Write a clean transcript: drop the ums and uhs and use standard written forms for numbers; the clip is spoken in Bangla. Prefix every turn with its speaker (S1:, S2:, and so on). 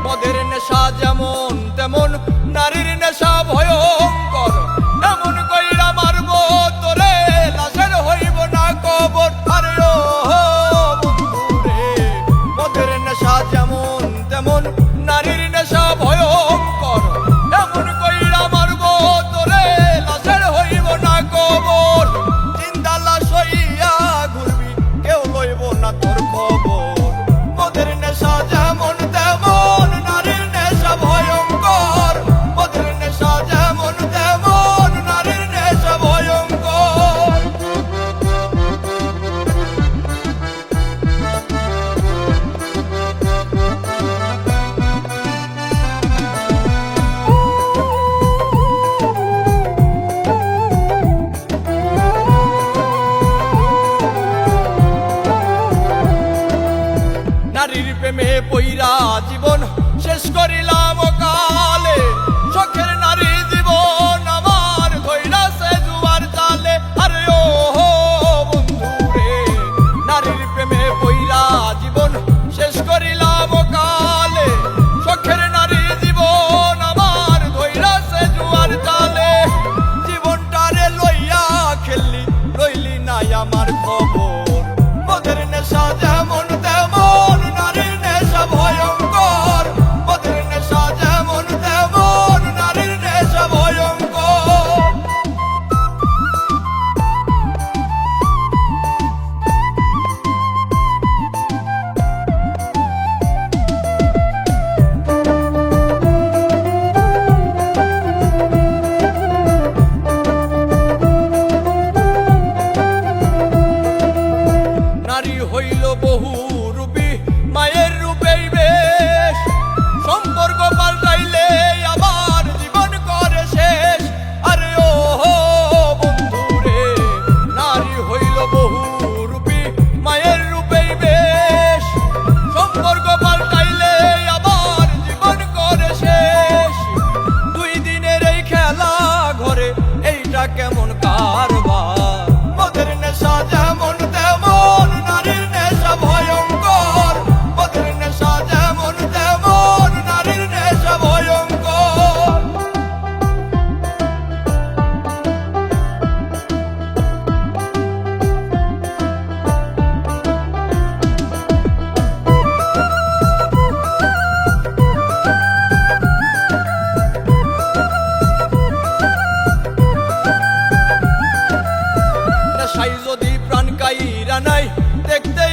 S1: মদের নেশা যেমন তেমন নারীর নেশা ভয়ঙ্কর। এমন কইরা মারব তোরে লাশের হইব না কবর। আরে ও বন্ধুরে, মদের নেশা যেমন তেমন নারীর নেশা ভয়ঙ্কর। এমন কইরা মারব তোরে লাশের হইব না কবর। জিন্দা লাশ হইয়া ঘুরবি, কেউ লইব না তোর খবর। মদের নেশা যেমন তেমন নারীর নেশা ভয়ঙ্কর। মদের নেশা যেমন তেমন নারীর নেশা ভয়ঙ্কর। নারীর প্রেমে পইরা জীবন শেষ করিলাম কালে। শখের নারী জীবন আমার ধইরাছে জুয়ার জালে। আরে ও বন্ধুরে, নারীর প্রেমে পইরা জীবন শেষ করিলাম কালে। শখের নারী জীবন আমার ধইরাছে জুয়ার জালে। জীবনটারে লইয়া খেললি, লইলি নাই আমার খবর। মদের নেশা যেমন তেমন নারীর নেশা ভয়ঙ্কর। মদের নেশা যেমন তেমন নারীর নেশা ভয়ঙ্কর। নারী হইল বহু রূপী, মায়ের রূপেই বেশ। সম্পর্ক পাল্টাইলে আবার জীবন করে শেষ। আরে ও বন্ধুরে, নারী হইল বহু রূপী, মায়ের রূপেই বেশ। সম্পর্ক পাল্টাইলে আবার জীবন করে শেষ। দুই দিনের এই খেলা ঘরে, এইটা কেমন কারবার। মদের নেশা যেমন তেমন নারীর নেশা ভয়ঙ্কর। মদের নেশা যেমন তেমন নারীর নেশা ভয়ঙ্কর। নেশাই যদি প্রাণ কাইরা নাই, দেখতে